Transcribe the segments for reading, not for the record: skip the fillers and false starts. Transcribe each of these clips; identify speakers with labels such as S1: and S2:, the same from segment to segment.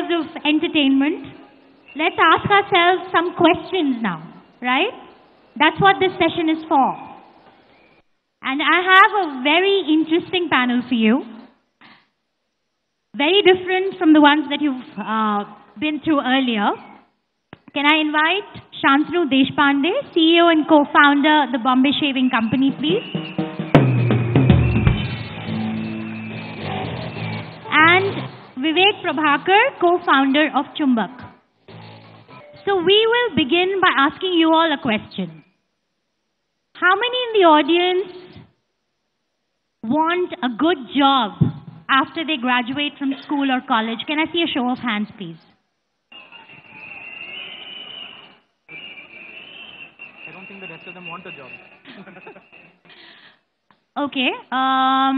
S1: hours of entertainment, let's ask ourselves some questions now, right? That's what this session is for. And I have a very interesting panel for you. Very different from the ones that you've been through earlier. Can I invite Shantanu Deshpande, CEO and co-founder of the Bombay Shaving Company, please? And Vivek Prabhakar, co-founder of Chumbak. So we will begin by asking you all a question. How many in the audience want a good job after they graduate from school or college? Can I see a show of hands, please?
S2: I don't think the rest of them want a job.
S1: Okay. I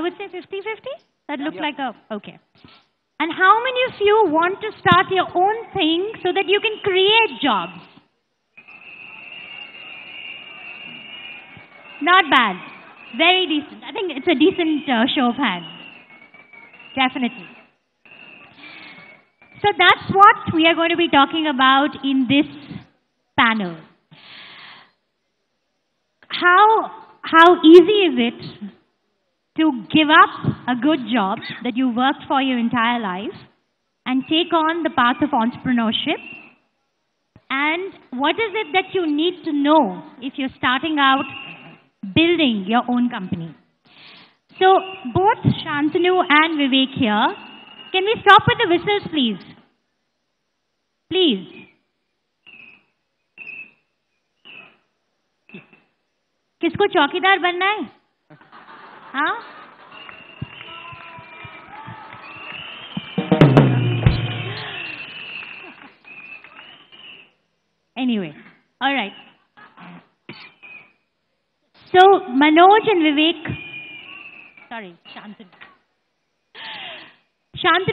S1: would say 50-50. That looks like a... Okay. And how many of you want to start your own thing so that you can create jobs? Not bad. Very decent. I think it's a decent show of hands. Definitely. So that's what we are going to be talking about in this panel. How easy is it to give up a good job that you worked for your entire life and take on the path of entrepreneurship? And what is it that you need to know if you're starting out building your own company? So both Shantanu and Vivek here, can we stop with the whistles, please? Please. किसको चौकीदार बनना है? हाँ? Anyway, all right. So Manoj and Vivek, sorry, Shantanu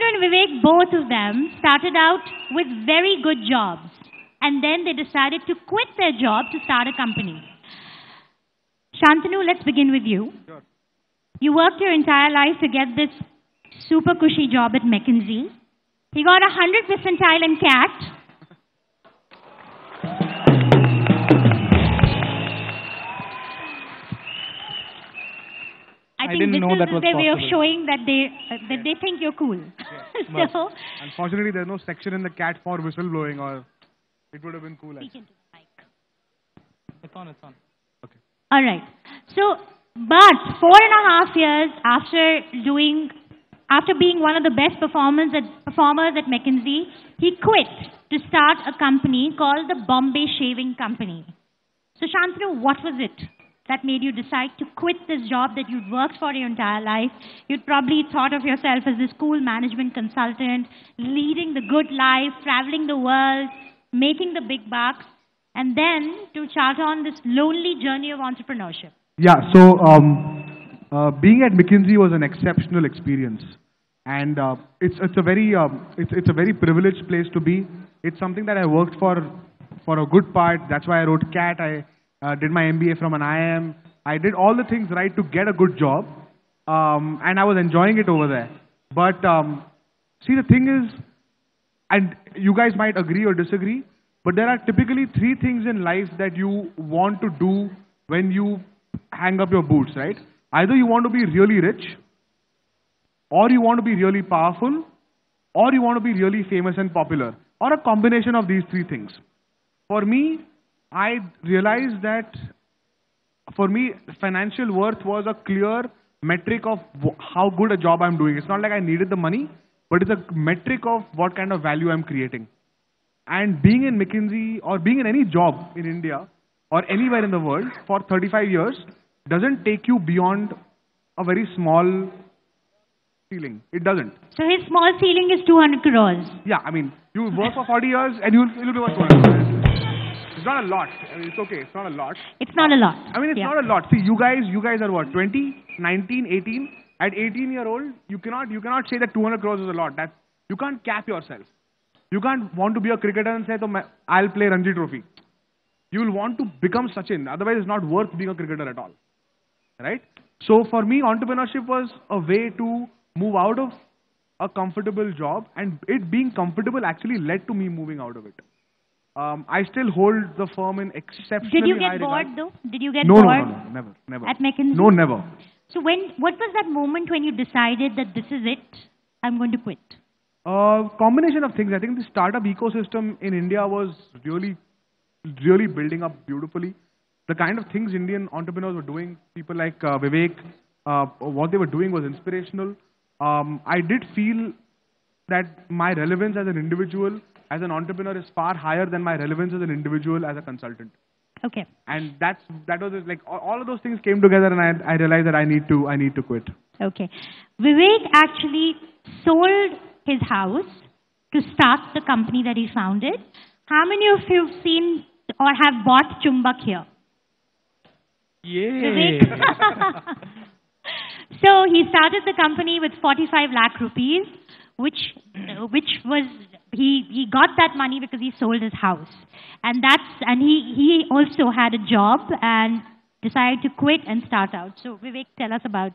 S1: and Vivek, both of them started out with very good jobs, and then they decided to quit their job to start a company. Shantanu, let's begin with you.
S2: Sure.
S1: You worked your entire life to get this super cushy job at McKinsey. He got 100 percentile in CAT. I think this is their way of showing that they think you're cool.
S2: Yeah.
S1: So,
S2: Unfortunately, there's no section in the CAT for whistleblowing, or it would have been cool.
S1: speak into the mic.
S2: It's on. Okay.
S1: All right. So, but 4.5 years after being one of the best performers at McKinsey, he quit to start a company called the Bombay Shaving Company. So, Shantanu, what was it that made you decide to quit this job that you'd worked for your entire life? You'd probably thought of yourself as a school management consultant, leading the good life, traveling the world, making the big bucks, and then to chart on this lonely journey of entrepreneurship.
S2: Yeah. So being at McKinsey was an exceptional experience, and it's a very privileged place to be. It's something that I worked for a good part. That's why I wrote CAT. I did my MBA from an IIM. I did all the things right to get a good job, and I was enjoying it over there. But see, the thing is, and you guys might agree or disagree, but there are typically 3 things in life that you want to do when you hang up your boots, right? Either you want to be really rich, or you want to be really powerful, or you want to be really famous and popular, or a combination of these 3 things. For me, I realized that for me, financial worth was a clear metric of how good a job I'm doing. It's not like I needed the money, but it's a metric of what kind of value I'm creating. And being in McKinsey or being in any job in India or anywhere in the world for 35 years doesn't take you beyond a very small ceiling. It doesn't.
S1: So his small ceiling is 200 crores.
S2: Yeah, I mean, you work for 40 years and you'll be worth 200 crores. It's not a lot. I mean, it's okay. It's not a lot.
S1: It's not a lot.
S2: I mean, it's not a lot. See, you guys are what? 20, 19, 18. At 18-year-old, you cannot say that 200 crores is a lot. You can't cap yourself. You can't want to be a cricketer and say, I'll play Ranji Trophy. You will want to become Sachin. Otherwise, it's not worth being a cricketer at all. Right? So for me, entrepreneurship was a way to move out of a comfortable job, and it being comfortable actually led to me moving out of it. I still hold the firm in exceptionally
S1: Did you
S2: high
S1: get bored
S2: regard.
S1: though? Did you get
S2: No,
S1: bored
S2: never.
S1: at McKinsey?
S2: No, never.
S1: So what was that moment when you decided that this is it, I'm going to quit?
S2: Combination of things. I think the startup ecosystem in India was really building up beautifully. The kind of things Indian entrepreneurs were doing, people like Vivek, what they were doing was inspirational. I did feel that my relevance as an individual, as an entrepreneur, is far higher than my relevance as an individual as a consultant.
S1: Okay.
S2: And that was it, like all of those things came together, and I realized that I need to quit.
S1: Okay. Vivek actually sold his house to start the company that he founded. How many of you have seen or have bought Chumbak here?
S3: Yay!
S1: Vivek? So he started the company with 45 lakh rupees, which was he got that money because he sold his house, and he also had a job and decided to quit and start out. So Vivek, tell us about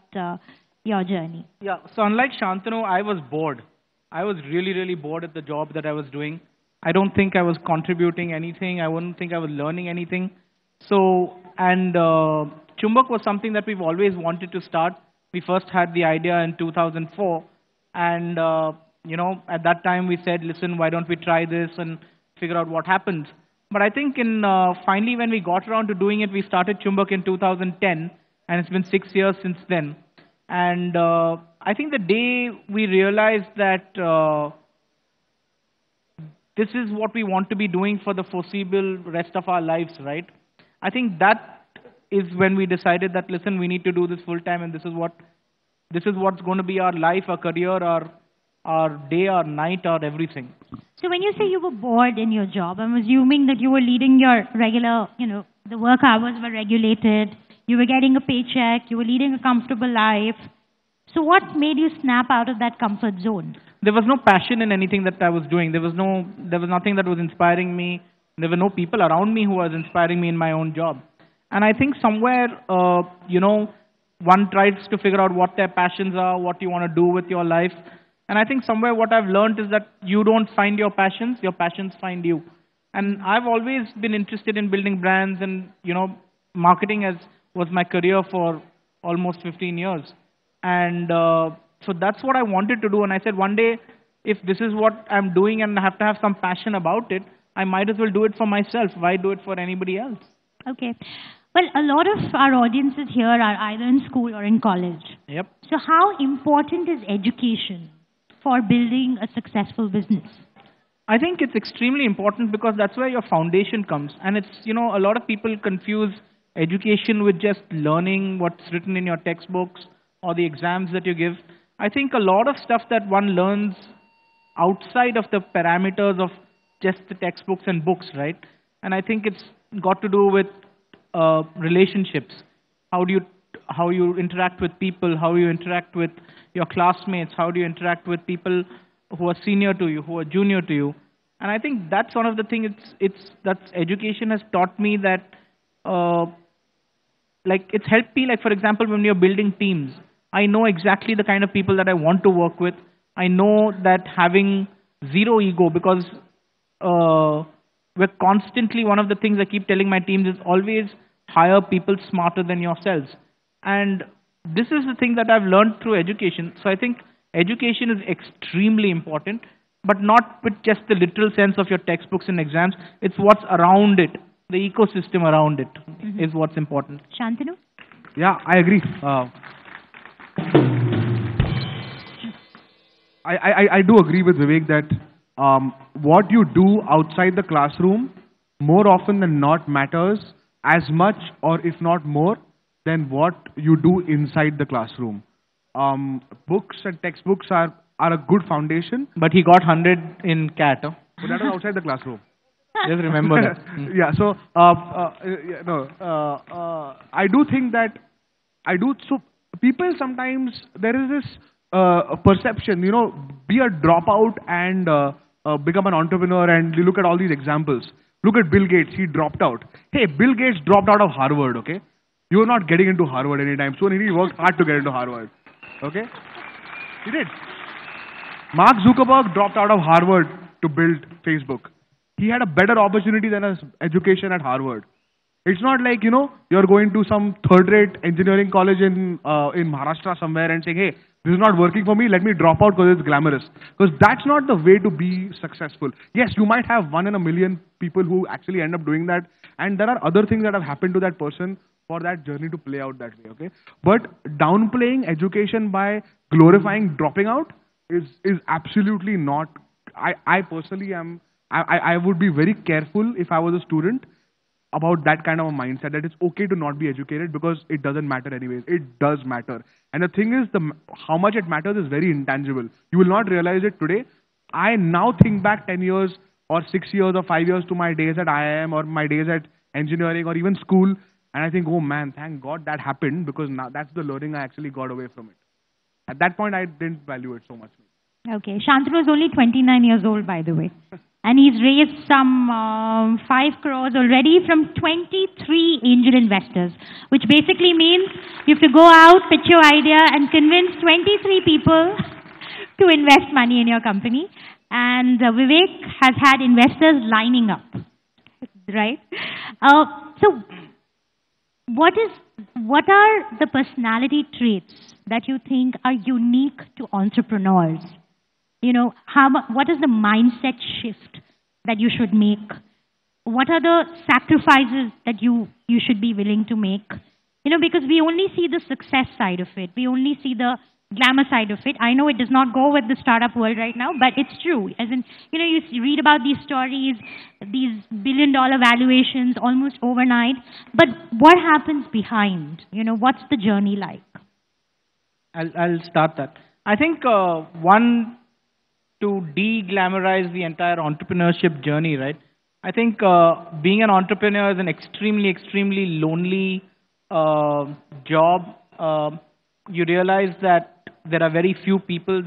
S1: your journey.
S3: Yeah, so unlike Shantanu, I was bored. I was really bored at the job that I was doing. I don't think I was contributing anything. I wouldn't think I was learning anything. So, and Chumbak was something that we've always wanted to start. We first had the idea in 2004, and at that time we said, listen, why don't we try this and figure out what happens. But I think finally when we got around to doing it, we started Chumbak in 2010, and it's been 6 years since then. And I think the day we realized that this is what we want to be doing for the foreseeable rest of our lives, right? I think that is when we decided that, listen, we need to do this full time, and this is what's going to be our life, our career, our day, our night, our everything.
S1: So when you say you were bored in your job, I'm assuming that you were leading your regular, the work hours were regulated, you were getting a paycheck, you were leading a comfortable life. So what made you snap out of that comfort zone?
S3: There was no passion in anything that I was doing. There was nothing that was inspiring me. There were no people around me who was inspiring me in my own job. And I think somewhere, one tries to figure out what their passions are, what you want to do with your life. And I think somewhere what I've learned is that you don't find your passions find you. And I've always been interested in building brands, and, marketing was my career for almost 15 years. And so that's what I wanted to do. And I said, one day, if this is what I'm doing and I have to have some passion about it, I might as well do it for myself. Why do it for anybody else?
S1: Okay. Well, a lot of our audiences here are either in school or in college.
S3: Yep.
S1: So how important is education for building a successful business?
S3: I think it's extremely important because that's where your foundation comes. And it's, a lot of people confuse education with just learning what's written in your textbooks or the exams that you give. I think a lot of stuff that one learns outside of the parameters of just the textbooks and books, right? And I think it's got to do with relationships. How you interact with people, how you interact with your classmates, how do you interact with people who are senior to you, who are junior to you. And I think that's one of the things that education has taught me, that it's helped me, for example, when you're building teams, I know exactly the kind of people that I want to work with. I know that having zero ego, because we're constantly, one of the things I keep telling my teams is always hire people smarter than yourselves. And this is the thing that I've learned through education. So I think education is extremely important, but not with just the literal sense of your textbooks and exams. It's what's around it. The ecosystem around it is what's important.
S1: Shantanu?
S2: Yeah, I agree. I do agree with Vivek that what you do outside the classroom more often than not matters as much, or if not more, than what you do inside the classroom. Books and textbooks are a good foundation.
S3: But he got 100 in CAT. Huh?
S2: But that was outside the classroom.
S3: Just remember that.
S2: Yeah, so, I do think that, so people sometimes, there is this perception, be a dropout and become an entrepreneur, and you look at all these examples. Look at Bill Gates, he dropped out. Hey, Bill Gates dropped out of Harvard, okay? You're not getting into Harvard anytime soon. He worked hard to get into Harvard, okay? He did. Mark Zuckerberg dropped out of Harvard to build Facebook. He had a better opportunity than his education at Harvard. It's not like, you're going to some third-rate engineering college in Maharashtra somewhere and saying, hey, this is not working for me, let me drop out because it's glamorous. Because that's not the way to be successful. Yes, you might have 1 in a million people who actually end up doing that. And there are other things that have happened to that person for that journey to play out that way, okay? But downplaying education by glorifying dropping out is absolutely not. I personally am, I would be very careful if I was a student about that kind of a mindset, that it's okay to not be educated because it doesn't matter anyways. It does matter. And the thing is, how much it matters is very intangible. You will not realize it today. I now think back 10 years or 6 years or 5 years to my days at IIM or my days at engineering or even school, and I think, oh man, thank God that happened, because now that's the learning I actually got away from it. At that point, I didn't value it so much.
S1: Okay, Shantanu is only 29 years old, by the way. And he's raised some 5 crores already from 23 angel investors, which basically means you have to go out, pitch your idea, and convince 23 people to invest money in your company. And Vivek has had investors lining up, right? So, what are the personality traits that you think are unique to entrepreneurs? What is the mindset shift that you should make? What are the sacrifices that you should be willing to make? Because we only see the success side of it. We only see the glamour side of it. I know it does not go with the startup world right now, but it's true. As in, you read about these stories, these billion-dollar valuations almost overnight. But what happens behind? What's the journey like?
S3: I'll start that. I think one, to de-glamorize the entire entrepreneurship journey, right? I think being an entrepreneur is an extremely, extremely lonely job. You realize that there are very few people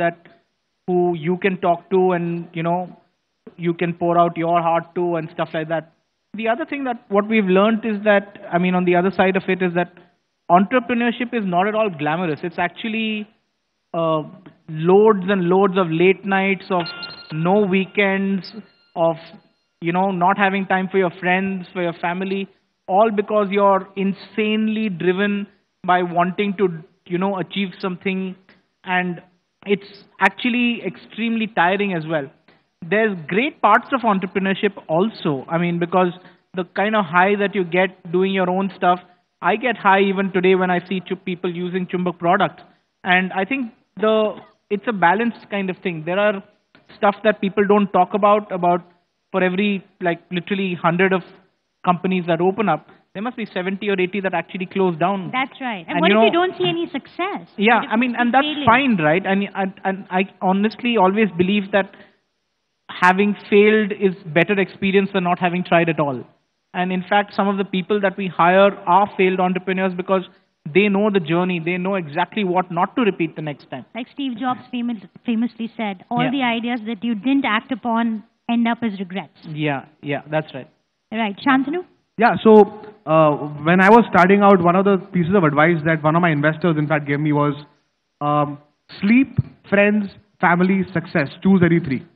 S3: who you can talk to, and you can pour out your heart to and stuff like that. The other thing that what we've learned is that, on the other side of it, is that entrepreneurship is not at all glamorous. It's actually loads and loads of late nights, of no weekends, of not having time for your friends, for your family, all because you're insanely driven by wanting to achieve something. And it's actually extremely tiring as well. There's great parts of entrepreneurship also, because the kind of high that you get doing your own stuff, I get high even today when I see people using Chumbak products. And I think it's a balanced kind of thing. There are stuff that people don't talk about for every, literally 100 of companies that open up, there must be 70 or 80 that actually close down.
S1: That's right. And what if you don't see any success?
S3: Yeah, and that's fine, right? And I honestly always believe that having failed is better experience than not having tried at all. And in fact, some of the people that we hire are failed entrepreneurs because they know the journey. They know exactly what not to repeat the next time. Like
S1: Steve Jobs famously said, all the ideas that you didn't act upon end up as regrets.
S3: Yeah, that's right.
S1: Right. Shantanu?
S2: Yeah, so when I was starting out, one of the pieces of advice that one of my investors, in fact, gave me was sleep, friends, family, success. Choose any 3.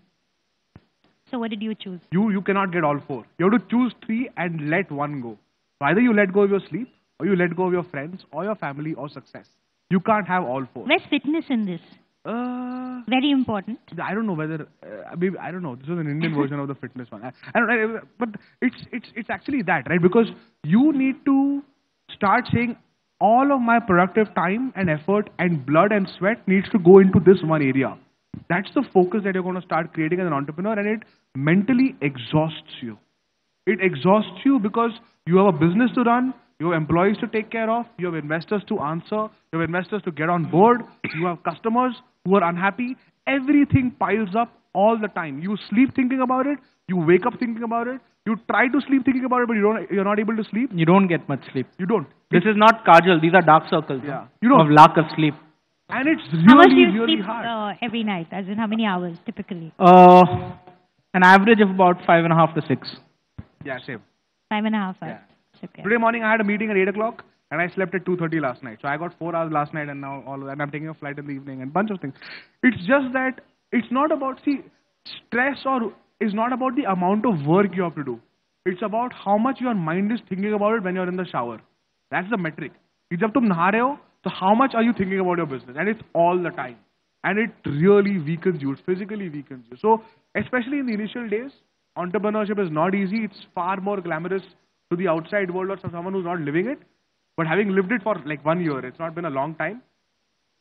S1: So what did you choose?
S2: You cannot get all 4. You have to choose 3 and let 1 go. So either you let go of your sleep, or you let go of your friends, or your family, or success. You can't have all 4.
S1: Where's fitness in this? Very important.
S2: I don't know whether maybe, I don't know. This is an Indian version of the fitness one. I don't know, but it's actually that, right? Because you need to start saying all of my productive time and effort and blood and sweat needs to go into this one area. That's the focus that you're going to start creating as an entrepreneur, and it mentally exhausts you. It exhausts you because you have a business to run, you have employees to take care of, you have investors to answer, you have investors to get on board, you have customers who are unhappy. Everything piles up all the time. You sleep thinking about it, you wake up thinking about it, you try to sleep thinking about it, but you're not able to sleep.
S3: You don't get much sleep.
S2: You don't.
S3: This is not kajal, these are dark circles.
S2: Yeah. You don't.
S3: Of lack of sleep.
S2: And it's really,
S1: how much do you
S2: really
S1: sleep,
S2: hard.
S1: Every night? As in how many hours typically?
S3: An average of about 5.5 to 6.
S2: Yeah, same.
S1: 5.5 hours.
S2: Yeah.
S1: Okay.
S2: Today morning I had a meeting at 8 o'clock and I slept at 2:30 last night. So I got 4 hours last night, and now and I'm taking a flight in the evening and bunch of things. It's just that it's not about, see, stress or is not about the amount of work you have to do. It's about how much your mind is thinking about it when you're in the shower. That's the metric. कि जब तुम नहा रहे हो, so how much are you thinking about your business? And it's all the time. And it really weakens you. It physically weakens you. So especially in the initial days, entrepreneurship is not easy. It's far more glamorous to the outside world or someone who's not living it. But having lived it for like 1 year, it's not been a long time.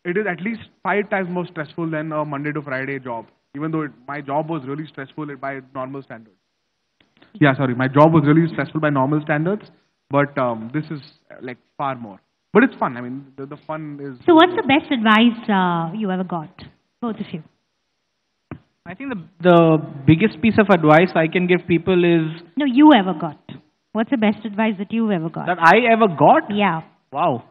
S2: It is at least 5 times more stressful than a Monday to Friday job. Even though my job was really stressful by normal standards. Yeah, sorry, my job was really stressful by normal standards. But this is like far more. But it's fun. I mean, the fun is...
S1: So what's the best advice you ever got? Both of you.
S3: I think the biggest piece of advice I can give people is...
S1: No, you ever got. What's the best advice that you ever got?
S3: That I ever got?
S1: Yeah.
S3: Wow.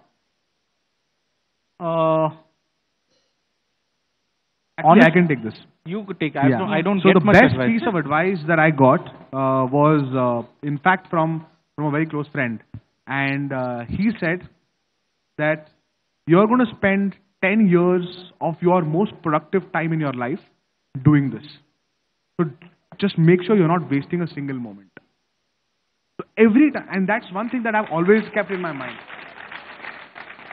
S2: Actually, I can take this.
S3: You could take.
S2: Yeah.
S3: I don't
S2: so
S3: get
S2: the
S3: much
S2: best
S3: advice.
S2: piece of advice that I got was, in fact, from a very close friend. And he said that you're going to spend 10 years of your most productive time in your life doing this. So just make sure you're not wasting a single moment. So every time, and that's one thing that I've always kept in my mind.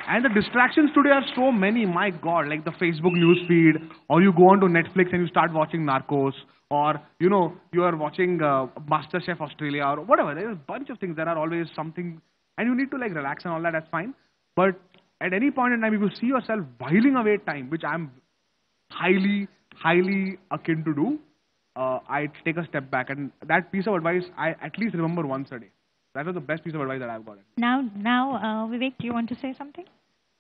S2: And the distractions today are so many, my God, like the Facebook news feed, or you go onto Netflix and you start watching Narcos, or, you know, you are watching MasterChef Australia, or whatever. There's a bunch of things that are always something, and you need to like relax and all that, that's fine. But at any point in time, if you see yourself whiling away time, which I'm highly akin to do, I take a step back. And that piece of advice, I at least remember once a day. That was the best piece of advice that I've got.
S1: Now, Vivek, do you want to say something?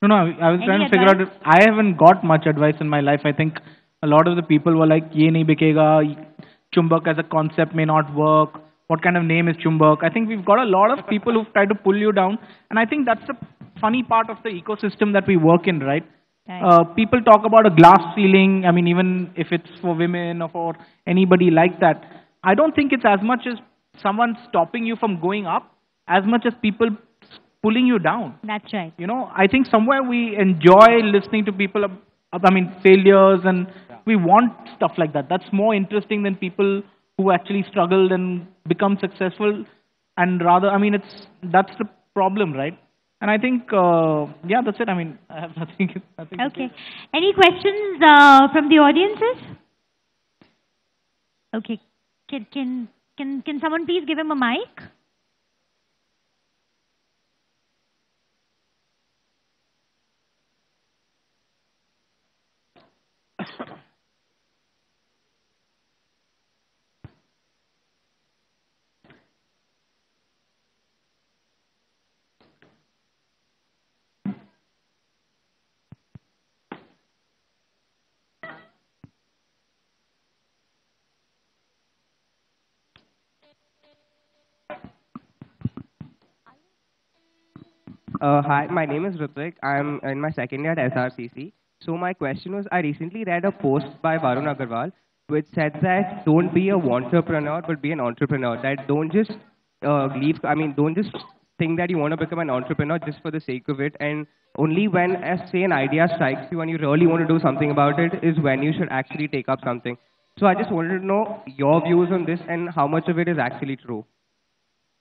S3: No, I was trying to figure out if I haven't got much advice in my life. I think a lot of the people were like, ye nahi bikega, Chumbak as a concept may not work. What kind of name is Chumbak? I think we've got a lot of people who've tried to pull you down. And I think that's the funny part of the ecosystem that we work in, right? People talk about a glass ceiling. I mean, even if it's for women or for anybody like that, I don't think it's as much as someone stopping you from going up as much as people pulling you down.
S1: That's right.
S3: You know, I think somewhere we enjoy listening to people, failures, and we want stuff like that. That's more interesting than people who actually struggled and become successful. And rather, that's the problem, right? And I think, that's it. I mean, I have nothing.
S1: Okay. Any questions from the audiences? Okay. Can someone please give him a mic?
S4: Hi, my name is Ritvik. I'm in my second year at SRCC. So my question was, I recently read a post by Varun Agarwal which said that don't be a wantrepreneur, but be an entrepreneur. That don't just don't just think that you want to become an entrepreneur just for the sake of it. And only when, say, an idea strikes you and you really want to do something about it is when you should actually take up something. So I just wanted to know your views on this and how much of it is actually true.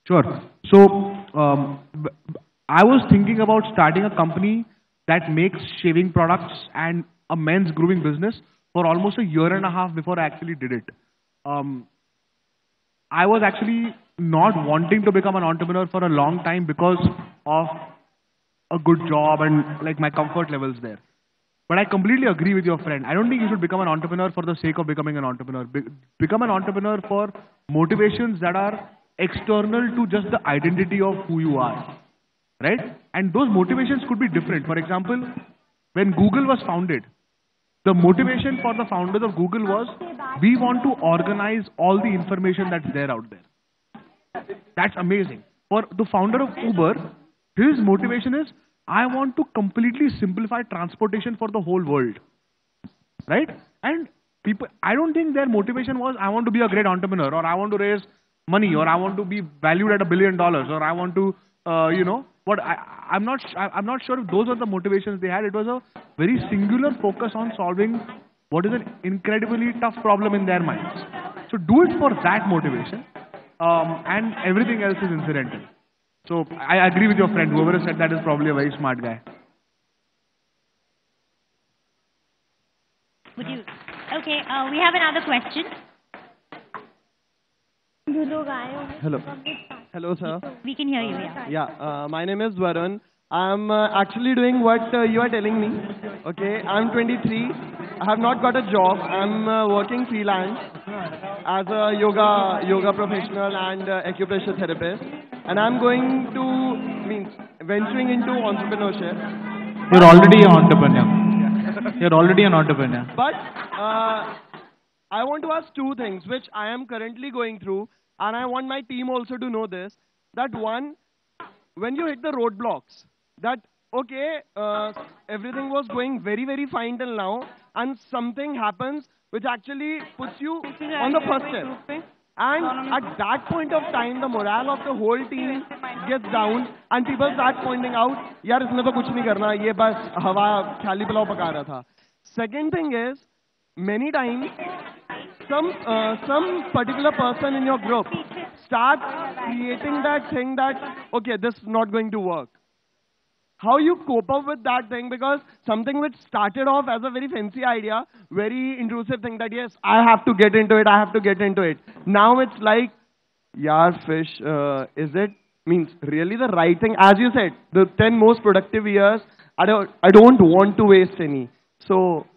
S2: Sure. So, I was thinking about starting a company that makes shaving products and a men's grooming business for almost a year and a half before I actually did it. I was actually not wanting to become an entrepreneur for a long time because of a good job and like my comfort levels there. But I completely agree with your friend. I don't think you should become an entrepreneur for the sake of becoming an entrepreneur. Become an entrepreneur for motivations that are external to just the identity of who you are. Right? And those motivations could be different. For example, when Google was founded, the motivation for the founders of Google was, we want to organize all the information that's there out there. That's amazing. For the founder of Uber, his motivation is, I want to completely simplify transportation for the whole world. Right? And people, I don't think their motivation was, I want to be a great entrepreneur, or I want to raise money, or I want to be valued at $1 billion, or I want to, I'm not sure if those were the motivations they had. It was a very singular focus on solving what is an incredibly tough problem in their minds. So do it for that motivation, and everything else is incidental. So I agree with your friend. Whoever has said that is probably a very smart guy.
S1: Would you? Okay, we have another question.
S5: Hello. Hello, sir.
S1: We can hear you, yeah.
S5: Yeah, my name is Varun. I'm actually doing what you are telling me. Okay, I'm 23. I have not got a job. I'm working freelance as a yoga professional and acupressure therapist. And I'm going to, venturing into entrepreneurship.
S3: You're already an entrepreneur. You're already an entrepreneur.
S5: But I want to ask two things, which I am currently going through. And I want my team also to know this. That one, when you hit the roadblocks, that, okay, everything was going very, very fine till now, and something happens which actually puts you on the first step. And at that point of time, the morale of the whole team gets down, and people start pointing out, yaar, isme to kuch nahi karna, ye bas hawa khali pulao paka raha tha. Second thing is, many times, some particular person in your group starts creating that thing that, okay, this is not going to work. How you cope up with that thing? Because something which started off as a very fancy idea, very intrusive thing that, yes, I have to get into it, I have to get into it. Now it's like, yaar, fish, is it, means really the right thing? As you said, the 10 most productive years, I don't want to waste any. So,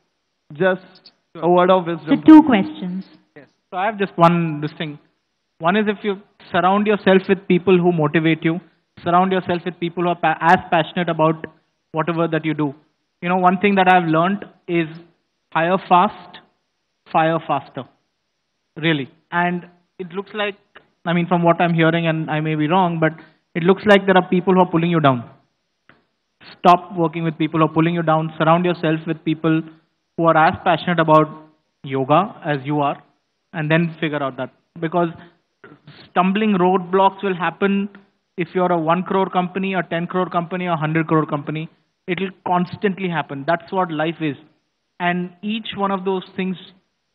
S5: just a word of wisdom.
S1: So 2 questions.
S3: Yes. So I have just this thing. One is, if you surround yourself with people who motivate you, surround yourself with people who are as passionate about whatever that you do. You know, one thing that I've learned is hire fast, fire faster. Really. And it looks like, I mean, from what I'm hearing, and I may be wrong, but it looks like there are people who are pulling you down. Stop working with people who are pulling you down. Surround yourself with people who are as passionate about yoga as you are, and then figure out that. Because stumbling roadblocks will happen if you're a 1 crore company, a 10 crore company, or 100 crore company. It will constantly happen. That's what life is. And each one of those things,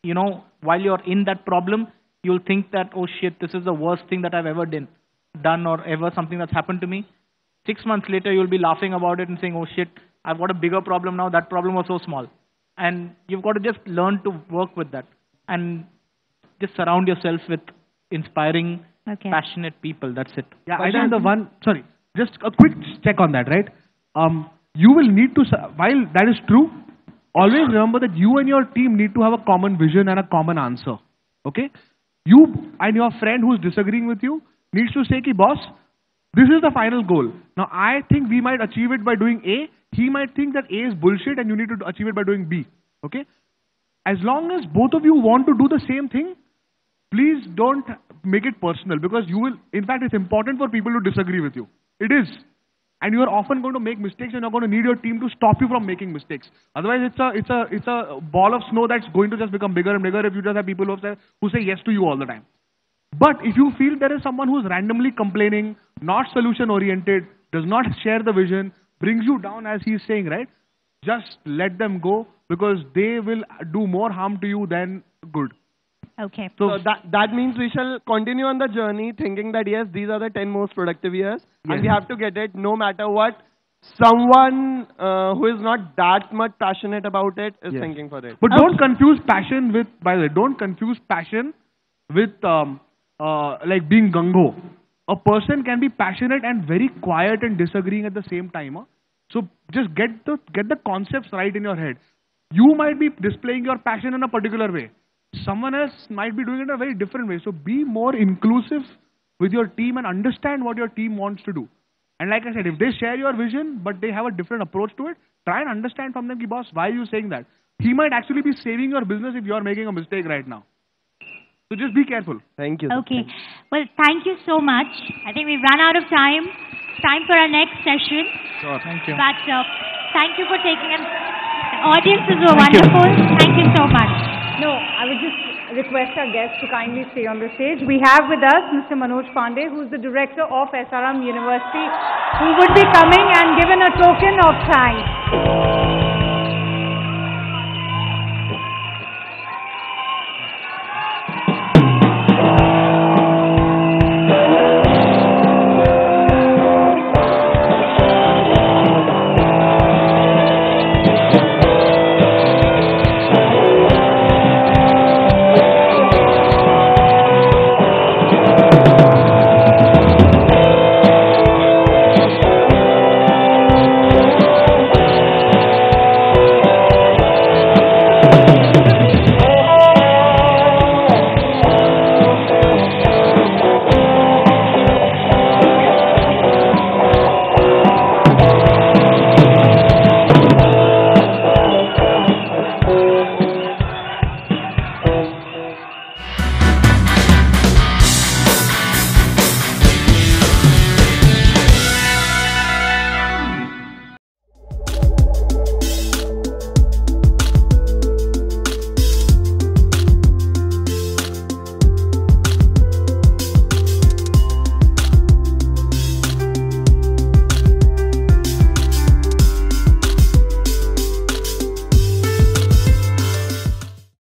S3: you know, while you're in that problem, you'll think that, oh shit, this is the worst thing that I've ever done or ever something that's happened to me. 6 months later, you'll be laughing about it and saying, oh shit, I've got a bigger problem now. That problem was so small. And you've got to just learn to work with that. And just surround yourself with inspiring, passionate people. That's it.
S2: Yeah, I think sorry, just a quick check on that, right? You will need to, while that is true, always remember that you and your team need to have a common vision and a common answer. Okay? You and your friend who's disagreeing with you needs to say, ki, boss, this is the final goal. Now, I think we might achieve it by doing A. He might think that A is bullshit and you need to achieve it by doing B. Okay? As long as both of you want to do the same thing, please don't make it personal, because you will, in fact, it's important for people to disagree with you. It is. And you are often going to make mistakes, and you're going to need your team to stop you from making mistakes. Otherwise, it's a ball of snow that's going to just become bigger and bigger if you just have people who say yes to you all the time. But if you feel there is someone who's randomly complaining, not solution oriented, does not share the vision, brings you down, as he's saying, right? Just let them go, because they will do more harm to you than good.
S1: Okay.
S5: So that means we shall continue on the journey thinking that, yes, these are the 10 most productive years, and we have to get it no matter what someone who is not that much passionate about it is thinking for it.
S2: But don't confuse passion with, by the way, don't confuse passion with like being gung-ho. A person can be passionate and very quiet and disagreeing at the same time. Huh? So just get the concepts right in your head. You might be displaying your passion in a particular way. Someone else might be doing it in a very different way. So be more inclusive with your team and understand what your team wants to do. And like I said, if they share your vision, but they have a different approach to it, try and understand from them, ki, boss, why are you saying that? He might actually be saving your business if you are making a mistake right now. So just be careful.
S5: Thank you.
S1: Okay. Well, thank you so much. I think we've run out of time. It's time for our next session.
S3: Sure, thank you.
S1: But thank you for taking us. The audiences were wonderful. Thank you so much.
S6: No, I would just request our guests to kindly stay on the stage. We have with us Mr. Manoj Pandey, who is the director of SRM University, who would be coming and given a token of thanks.